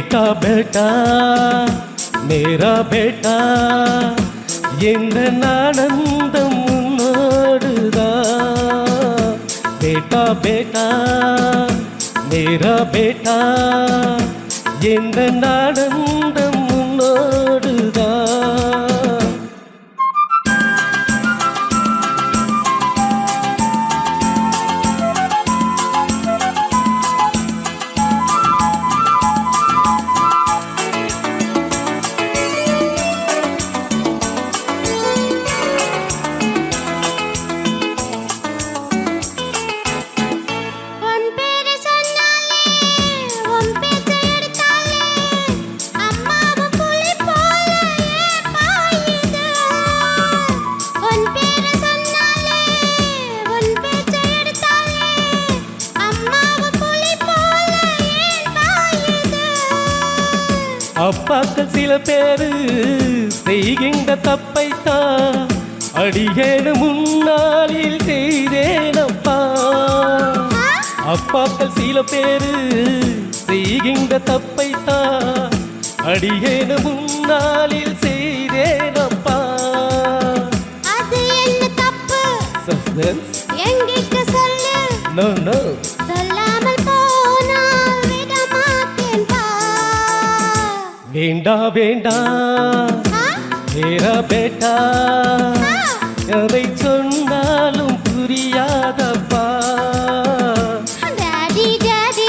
बेटा बेटा मेरा बेटा எந்த ஆனந்தம் உன்னோடுதான் बेटा बेटा मेरा बेटा எந்த ஆனந்தம் உன்னோடுதான் அப்பாக்கள் சில பேரு செய்கின்ற தப்பைத்தான் அடியேனு முன்னாளில் செய்தேனப்பா. அப்பாக்கள் சில பேரு செய்கின்ற தப்பைத்தான் அடியேனு முன்னாளில் செய்தேனப்பா. அது என்ன தப்பு? சஸ்பென்ஸ் என்கிட்ட சொல்லு. நோ நோ சொல்லாமல் போனால் விட மாட்டேன் பா. வேண்டா வேண்டா மேரா பேட்டா எதை சொன்னாலும் புரியாதப்பா. டாடி டாடி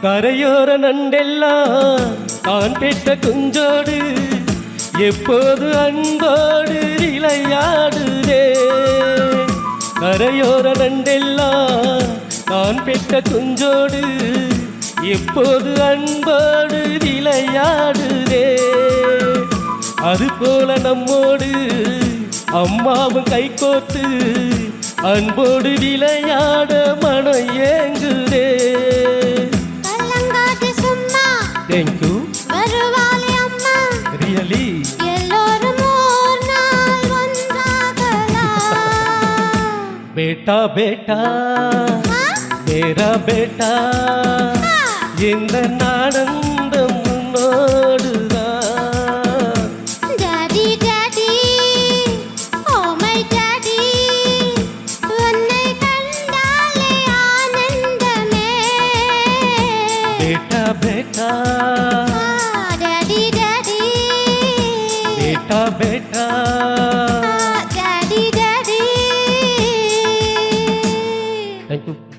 கரையோர நண்டெல்லாம் தான் பெற்ற குஞ்சோடு எப்போது அன்போடு விளையாடுதே. கரையோர நண்டெல்லாம் தான் பெற்ற குஞ்சோடு எப்போது அன்போடு விளையாடுதே. அதுபோல நம்மோடு அம்மாவும் கை கோர்த்து அன்போடு விளையாட மனம் ஏங்குதே. Thank you. வருவாளே அம்மா. Really? எல்லோரும் ஒரு நாள் ஒன்றாகலாம். बेटा बेटा मेरा बेटा எந்த ஆனந்தம் உன்னோடுதான். Daddy daddy oh my daddy உன்னை கண்டாலே ஆனந்தமே. बेटा बेटा